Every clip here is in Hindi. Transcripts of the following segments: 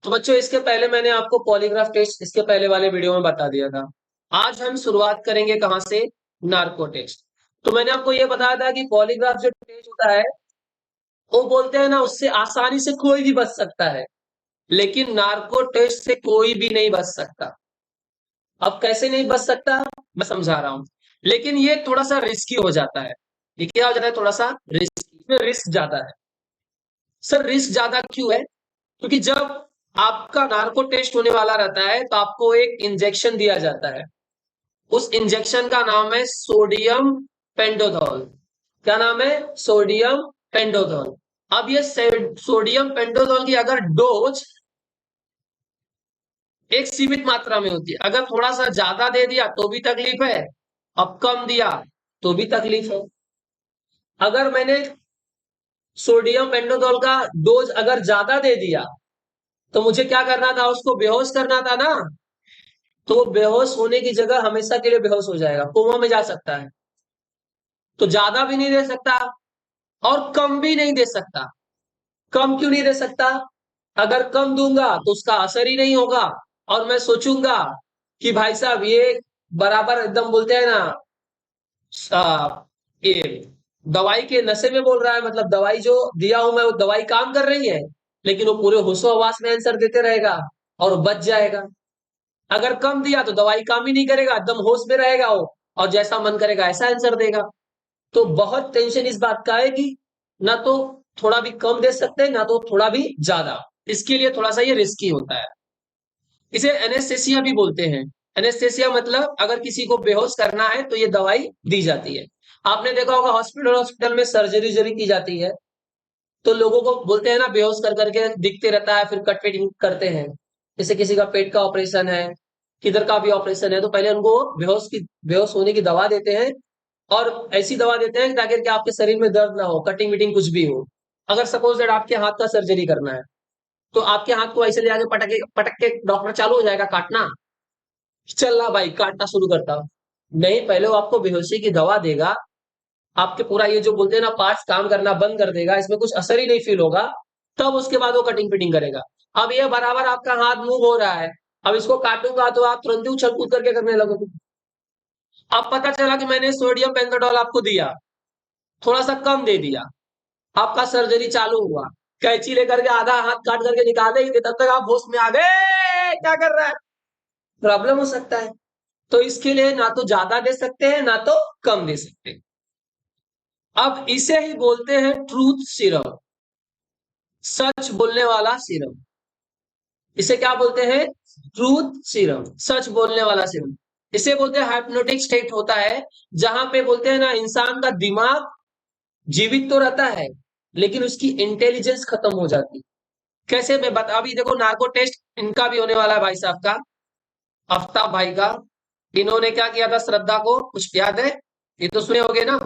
तो बच्चों इसके पहले मैंने आपको पॉलीग्राफ टेस्ट इसके पहले वाले वीडियो में बता दिया था। आज हम शुरुआत करेंगे कहां से? Narco test. तो मैंने आपको ये बताया था कि पॉलीग्राफ जो टेस्ट होता है वो बोलते हैं ना उससे आसानी से कोई भी बच सकता है, लेकिन नार्को टेस्ट से कोई भी नहीं बच सकता। अब कैसे नहीं बच सकता मैं समझा रहा हूं, लेकिन ये थोड़ा सा रिस्की हो जाता है। ये क्या हो जाता है? थोड़ा सा रिस्की, इसमें रिस्क ज्यादा है। सर रिस्क ज्यादा क्यों है? क्योंकि जब आपका नार्को टेस्ट होने वाला रहता है तो आपको एक इंजेक्शन दिया जाता है। उस इंजेक्शन का नाम है सोडियम पेंटोथॉल। क्या नाम है? Sodium Pentothal. अब ये सोडियम पेंटोथॉल की अगर डोज एक सीमित मात्रा में होती है, अगर थोड़ा सा ज्यादा दे दिया तो भी तकलीफ है, अब कम दिया तो भी तकलीफ है। अगर मैंने सोडियम पेंटोथॉल का डोज अगर ज्यादा दे दिया तो मुझे क्या करना था? उसको बेहोश करना था ना। तो वो बेहोश होने की जगह हमेशा के लिए बेहोश हो जाएगा, कोमा में जा सकता है। तो ज्यादा भी नहीं दे सकता और कम भी नहीं दे सकता। कम क्यों नहीं दे सकता? अगर कम दूंगा तो उसका असर ही नहीं होगा, और मैं सोचूंगा कि भाई साहब ये बराबर एकदम बोलते हैं ना, ये दवाई के नशे में बोल रहा है, मतलब दवाई जो दिया हूं मैं वो दवाई काम कर रही है, लेकिन वो पूरे होशो हवास में आंसर देते रहेगा और बच जाएगा। अगर कम दिया तो दवाई काम ही नहीं करेगा, एकदम होश में रहेगा वो, और जैसा मन करेगा ऐसा आंसर देगा। तो बहुत टेंशन इस बात का है कि ना तो थोड़ा भी कम दे सकते हैं ना तो थोड़ा भी ज्यादा। इसके लिए थोड़ा सा ये रिस्की होता है। इसे एनेस्थेसिया भी बोलते हैं। एनेस्थेसिया मतलब अगर किसी को बेहोश करना है तो ये दवाई दी जाती है। आपने देखा होगा हॉस्पिटल हॉस्पिटल में सर्जरी जरी की जाती है तो लोगों को बोलते हैं ना बेहोश कर करके दिखते रहता है, फिर कट पीट करते हैं। जैसे किसी का पेट का ऑपरेशन है, किधर का भी ऑपरेशन है, तो पहले उनको बेहोश होने की दवा देते हैं, और ऐसी दवा देते हैं ताकि कि आपके शरीर में दर्द ना हो, कटिंग विटिंग कुछ भी हो। अगर सपोज दैट आपके हाथ का सर्जरी करना है तो आपके हाथ को ऐसे ले आके पटक पटक के डॉक्टर चालू हो जाएगा काटना। चल रहा भाई काटना शुरू करता हूं। नहीं, पहले वो आपको बेहोशी की दवा देगा, आपके पूरा ये जो बोलते हैं ना पार्ट्स काम करना बंद कर देगा, इसमें कुछ असर ही नहीं फील होगा, तब उसके बाद वो कटिंग फिटिंग करेगा। अब ये बराबर आपका हाथ मूव हो रहा है, अब इसको काटूंगा तो आप तुरंत ही उछल कूद करके करने लगोगे। अब पता चला कि मैंने सोडियम पेंटाडोल आपको दिया, थोड़ा सा कम दे दिया, आपका सर्जरी चालू हुआ, कैंची लेकर के आधा हाथ काट करके निकाले ही थे, तब तक आप होश में आ गए, क्या कर रहा है? प्रॉब्लम हो सकता है। तो इसके लिए ना तो ज्यादा दे सकते हैं ना तो कम दे सकते हैं। अब इसे ही बोलते हैं ट्रूथ सीरम, सच बोलने वाला सीरम। इसे क्या बोलते हैं? ट्रूथ सीरम, सच बोलने वाला सीरम। इसे बोलते हैं हाइप्नोटिक स्टेट होता है, जहां पे बोलते हैं ना इंसान का दिमाग जीवित तो रहता है लेकिन उसकी इंटेलिजेंस खत्म हो जाती। कैसे मैं बता, अभी देखो नार्को टेस्ट इनका भी होने वाला है भाई साहब का, आफ्ताब भाई का। इन्होंने क्या किया था श्रद्धा को, कुछ याद है? ये तो सुने होगे ना।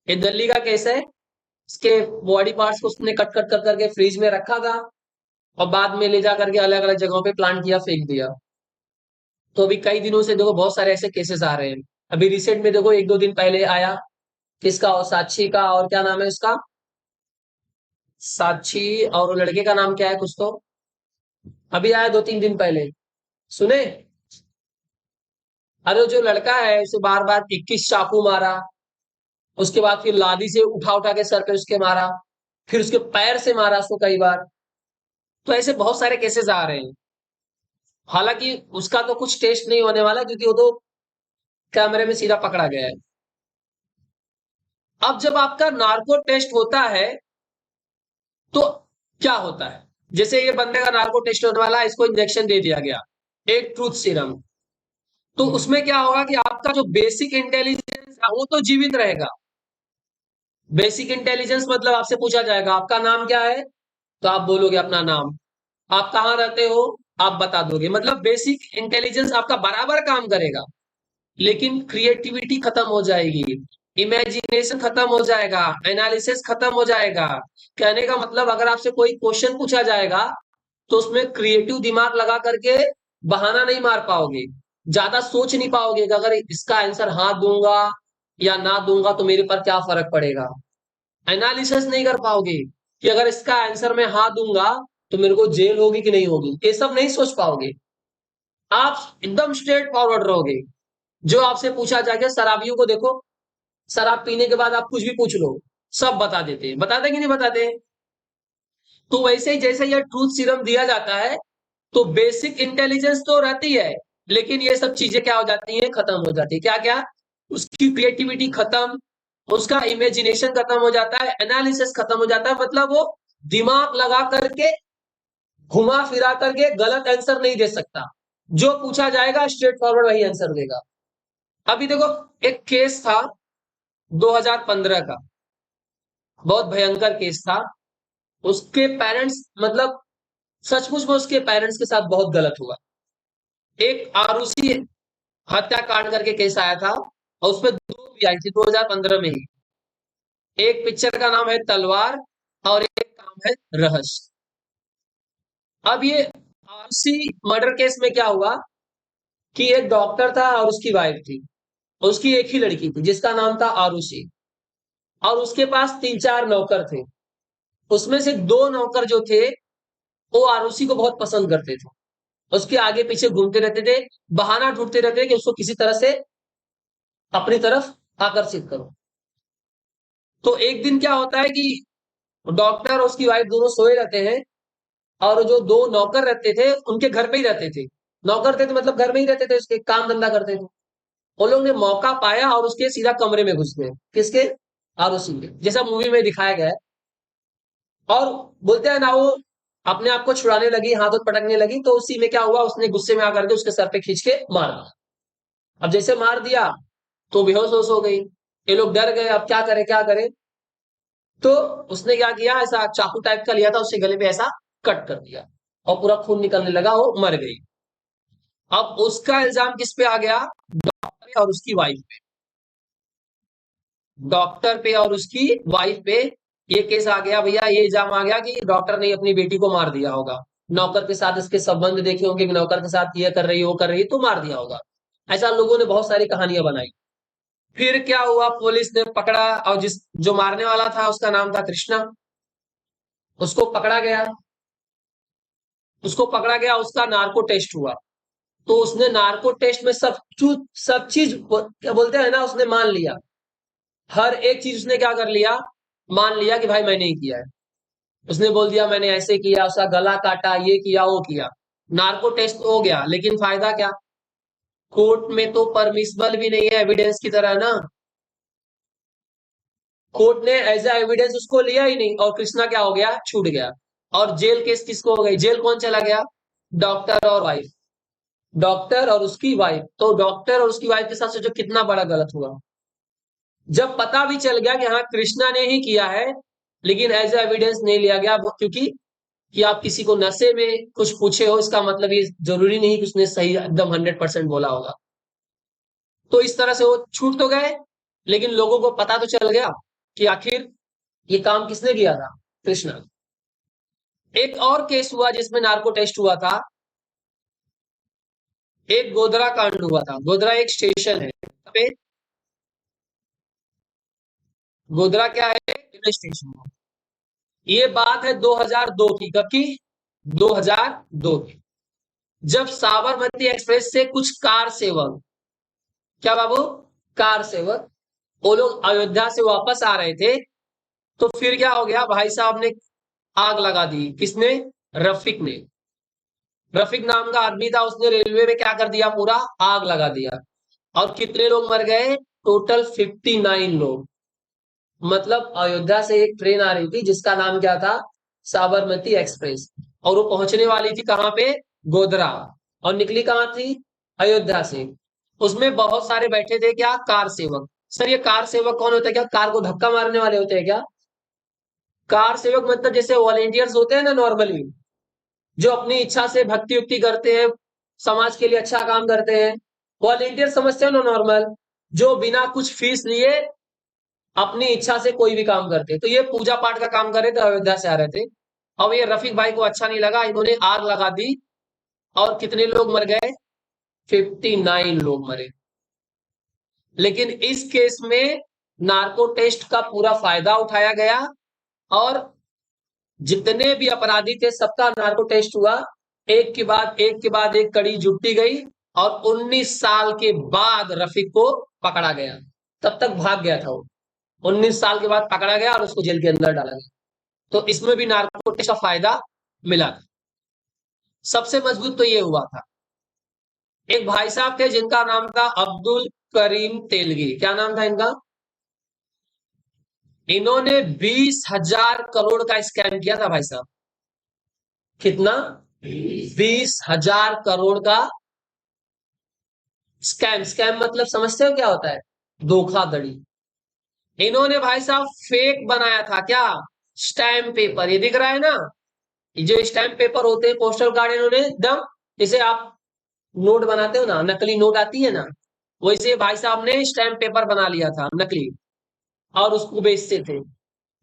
ये दिल्ली का केस है। इसके बॉडी पार्ट्स को उसने कट कट कर करके फ्रीज में रखा था, और बाद में ले जा करके अलग अलग जगहों पे प्लांट किया, फेंक दिया। तो अभी कई दिनों से देखो बहुत सारे ऐसे केसेस आ रहे हैं। अभी रिसेंट में देखो एक दो दिन पहले आया, किसका? और साक्षी का, और क्या नाम है उसका? साक्षी, और वो लड़के का नाम क्या है कुछ तो, अभी आया दो तीन दिन पहले, सुने? अरे वो जो लड़का है उसे बार बार 21 चाकू मारा, उसके बाद फिर लादी से उठा उठा के सर पे उसके मारा, फिर उसके पैर से मारा उसको कई बार। तो ऐसे बहुत सारे केसेस आ रहे हैं। हालांकि उसका तो कुछ टेस्ट नहीं होने वाला क्योंकि वो तो कैमरे में सीधा पकड़ा गया है। अब जब आपका नार्को टेस्ट होता है तो क्या होता है? जैसे ये बंदे का नार्को टेस्ट होने वाला है, इसको इंजेक्शन दे दिया गया, एक ट्रूथ सीरम। तो उसमें क्या होगा कि आपका जो बेसिक इंटेलिजेंस है वो तो जीवित रहेगा। बेसिक इंटेलिजेंस मतलब आपसे पूछा जाएगा आपका नाम क्या है, तो आप बोलोगे अपना नाम। आप कहाँ रहते हो, आप बता दोगे, मतलब बेसिक इंटेलिजेंस आपका बराबर काम करेगा। लेकिन क्रिएटिविटी खत्म हो जाएगी, इमेजिनेशन खत्म हो जाएगा, एनालिसिस खत्म हो जाएगा। कहने का मतलब अगर आपसे कोई क्वेश्चन पूछा जाएगा तो उसमें क्रिएटिव दिमाग लगा करके बहाना नहीं मार पाओगे, ज्यादा सोच नहीं पाओगे कि अगर इसका आंसर हाँ दूंगा या ना दूंगा तो मेरे पर क्या फर्क पड़ेगा। एनालिसिस नहीं कर पाओगे कि अगर इसका आंसर मैं हाँ दूंगा तो मेरे को जेल होगी कि नहीं होगी, ये सब नहीं सोच पाओगे। आप एकदम स्ट्रेट फॉरवर्ड रहोगे। जो आपसे पूछा जाएगा, शराबियों को देखो, शराब पीने के बाद आप कुछ भी पूछ लो, सब बता देते हैं। बताते कि नहीं बताते? तो वैसे ही जैसे ये ट्रूथ सीरम दिया जाता है, तो बेसिक इंटेलिजेंस तो रहती है, लेकिन ये सब चीजें क्या हो जाती हैं, खत्म हो जाती है। क्या क्या? उसकी क्रिएटिविटी खत्म, उसका इमेजिनेशन खत्म हो जाता है, एनालिसिस खत्म हो जाता है। मतलब वो दिमाग लगा करके, घुमा फिरा करके गलत आंसर नहीं दे सकता। जो पूछा जाएगा स्ट्रेट फॉरवर्ड वही आंसर देगा। अभी देखो, एक केस था 2015 का, बहुत भयंकर केस था। उसके पेरेंट्स, मतलब सचमुच में उसके पेरेंट्स के साथ बहुत गलत हुआ। एक आरुषि हत्याकांड करके केस आया था, और उसमें 2 भी आई थी 2015 में ही। एक पिक्चर का नाम है तलवार, और एक नाम है रहस्य। अब ये आरुषि मर्डर केस में क्या हुआ कि एक डॉक्टर था और उसकी वाइफ थी। उसकी एक ही लड़की थी जिसका नाम था आरुषि, और उसके पास 3-4 नौकर थे। उसमें से 2 नौकर जो थे, वो आरुषि को बहुत पसंद करते थे। उसके आगे पीछे घूमते रहते थे, बहाना ढूंढते रहते थे कि उसको किसी तरह से अपनी तरफ आकर्षित करो। तो एक दिन क्या होता है कि डॉक्टर और उसकी वाइफ दोनों सोए रहते हैं, और जो 2 नौकर रहते थे उनके घर पे ही रहते थे। नौकर थे तो मतलब घर में ही रहते थे, उसके काम धंधा करते थे। वो लोग ने मौका पाया और उसके सीधा कमरे में घुस गए। किसके? आरुषि के, जैसा मूवी में दिखाया गया है। और बोलते हैं ना, वो अपने आप को छुड़ाने लगी, हाथों पटकने लगी, तो उसी में क्या हुआ, उसने गुस्से में आकर के उसके सर पे खींच के मार दिया। अब जैसे मार दिया तो बेहोश होश हो गई। ये लोग डर गए, अब क्या करें क्या करें। तो उसने क्या किया, ऐसा चाकू टाइप का लिया था, उससे गले पे ऐसा कट कर दिया, और पूरा खून निकलने लगा, वो मर गई। अब उसका इल्जाम किस पे आ गया? डॉक्टर पे और उसकी वाइफ पे। डॉक्टर पे और उसकी वाइफ पे ये केस आ गया भैया। ये इल्जाम आ गया कि डॉक्टर ने अपनी बेटी को मार दिया होगा, नौकर के साथ इसके संबंध देखे होंगे कि नौकर के साथ ये कर रही है वो कर रही है, तो मार दिया होगा। ऐसा लोगों ने बहुत सारी कहानियां बनाई। फिर क्या हुआ, पुलिस ने पकड़ा, और जिस जो मारने वाला था उसका नाम था कृष्णा। उसको पकड़ा गया, उसका नार्को टेस्ट हुआ। तो उसने नार्को टेस्ट में सब चीज क्या बोलते हैं ना, उसने मान लिया। हर एक चीज उसने क्या कर लिया, मान लिया कि भाई मैंने ही किया है। उसने बोल दिया मैंने ऐसे किया, उसका गला काटा, ये किया वो किया। नार्को टेस्ट हो गया, लेकिन फायदा क्या? कोर्ट में तो परमिसिबल भी नहीं है एविडेंस की तरह ना। कोर्ट ने एज ए एविडेंस उसको लिया ही नहीं, और कृष्णा क्या हो गया, छूट गया। और जेल केस किसको हो गई, जेल कौन चला गया? डॉक्टर और वाइफ। डॉक्टर और उसकी वाइफ, तो डॉक्टर और उसकी वाइफ के साथ सोचो कितना बड़ा गलत हुआ। जब पता भी चल गया कि हाँ कृष्णा ने ही किया है, लेकिन एज ए एविडेंस नहीं लिया गया, क्योंकि कि आप किसी को नशे में कुछ पूछे हो, इसका मतलब ये जरूरी नहीं कि उसने सही एकदम 100% बोला होगा। तो इस तरह से वो छूट तो गए, लेकिन लोगों को पता तो चल गया कि आखिर ये काम किसने किया था, कृष्णा। एक और केस हुआ जिसमें नार्को टेस्ट हुआ था। एक गोधरा कांड हुआ था। गोधरा एक स्टेशन है पे, गोधरा क्या है, रेलवे स्टेशन है। ये बात है 2002 की, कब की? 2002 की। जब साबरमती एक्सप्रेस से कुछ कार सेवक, क्या बाबू, कार सेवक, वो लोग अयोध्या से वापस आ रहे थे, तो फिर क्या हो गया, भाई साहब ने आग लगा दी। किसने? रफीक ने। रफीक नाम का आदमी था, उसने रेलवे में क्या कर दिया, पूरा आग लगा दिया। और कितने लोग मर गए? टोटल 59 लोग। मतलब अयोध्या से एक ट्रेन आ रही थी जिसका नाम क्या था, साबरमती एक्सप्रेस, और वो पहुंचने वाली थी कहां पे, गोधरा, और निकली कहां थी, अयोध्या से। उसमें बहुत सारे बैठे थे, क्या, कार सेवक। सर ये कार सेवक कौन होता है, क्या कार को धक्का मारने वाले होते हैं क्या? कार सेवक मतलब जैसे वॉलेंटियर्स होते हैं ना नॉर्मली, जो अपनी इच्छा से भक्ति उक्ति करते हैं, समाज के लिए अच्छा काम करते हैं, वॉलेंटियर समझते हो ना नॉर्मल, जो बिना कुछ फीस लिए अपनी इच्छा से कोई भी काम करते। तो ये पूजा पाठ का काम कर रहे थे, अयोध्या से आ रहे थे। अब ये रफीक भाई को अच्छा नहीं लगा, इन्होंने आग लगा दी, और कितने लोग मर गए, 59 लोग मरे। लेकिन इस केस में नार्को टेस्ट का पूरा फायदा उठाया गया, और जितने भी अपराधी थे सबका नार्को टेस्ट हुआ, एक के बाद एक कड़ी जुटती गई और 19 साल के बाद रफीक को पकड़ा गया। तब तक भाग गया था वो, 19 साल के बाद पकड़ा गया और उसको जेल के अंदर डाला गया। तो इसमें भी नार्को टेस्ट का फायदा मिला था। सबसे मजबूत तो ये हुआ था। एक भाई साहब थे जिनका नाम था अब्दुल करीम तेलगी। क्या नाम था इनका? इन्होंने 20,000 करोड़ का स्कैम किया था भाई साहब। कितना? 20,000 करोड़ का स्कैम। स्कैम मतलब समझते हो क्या होता है? धोखाधड़ी। इन्होंने भाई साहब फेक बनाया था क्या? Stamp paper. ये दिख रहा है ना, ये जो स्टैम्प पेपर होते हैं, पोस्टल कार्ड, इन्होंने एकदम जैसे आप नोट बनाते हो ना, नकली नोट आती है ना, वैसे भाई साहब ने स्टैम्प पेपर बना लिया था नकली और उसको बेचते थे।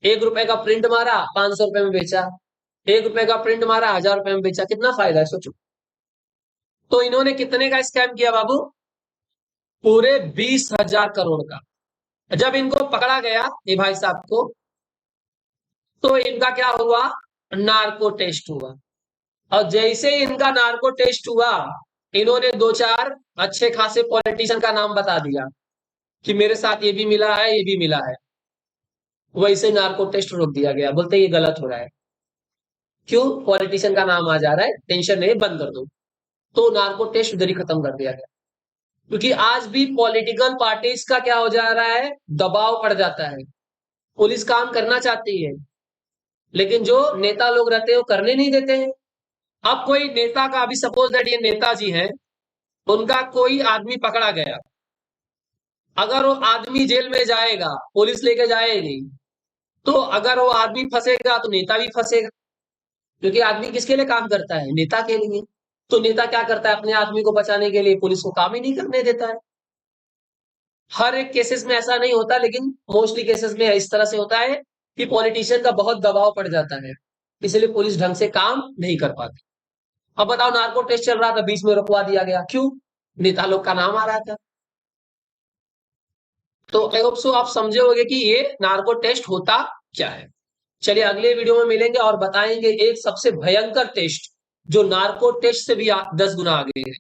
1 रुपए का प्रिंट मारा, 500 रुपए में बेचा। 1 रुपए का प्रिंट मारा, 1,000 रुपए में बेचा। कितना फायदा है सोचो। तो इन्होंने कितने का स्कैम किया बाबू? पूरे 20,000 करोड़ का। जब इनको पकड़ा गया ये भाई साहब को, तो इनका क्या हुआ? नार्को टेस्ट हुआ। और जैसे ही इनका नार्को टेस्ट हुआ, इन्होंने 2-4 अच्छे खासे पॉलिटिशियन का नाम बता दिया कि मेरे साथ ये भी मिला है, ये भी मिला है। वैसे नार्को टेस्ट रोक दिया गया, बोलते ये गलत हो रहा है। क्यों? पॉलिटिशियन का नाम आ जा रहा है, टेंशन नहीं, बंद कर दो। तो नार्को टेस्ट उधर ही खत्म कर दिया गया। क्योंकि आज भी पॉलिटिकल पार्टीज का क्या हो जा रहा है? दबाव पड़ जाता है। पुलिस काम करना चाहती है, लेकिन जो नेता लोग रहते हैं वो करने नहीं देते हैं। अब कोई नेता का, अभी सपोज दैट ये नेताजी हैं, उनका कोई आदमी पकड़ा गया, अगर वो आदमी जेल में जाएगा, पुलिस लेके जाएगी, तो अगर वो आदमी फंसेगा तो नेता भी फंसेगा। क्योंकि आदमी किसके लिए काम करता है? नेता के लिए। तो नेता क्या करता है? अपने आदमी को बचाने के लिए पुलिस को काम ही नहीं करने देता है। हर एक केसेस में ऐसा नहीं होता, लेकिन मोस्टली केसेस में इस तरह से होता है कि पॉलिटिशियन का बहुत दबाव पड़ जाता है, इसलिए पुलिस ढंग से काम नहीं कर पाती। अब बताओ, नार्को टेस्ट चल रहा था, बीच में रुकवा दिया गया, क्यों? नेता लोग का नाम आ रहा था। तो आई होप सो आप समझे होंगे कि ये नार्को टेस्ट होता क्या है। चलिए अगले वीडियो में मिलेंगे और बताएंगे एक सबसे भयंकर टेस्ट जो नार्को टेस्ट से भी 10 गुना आगे है।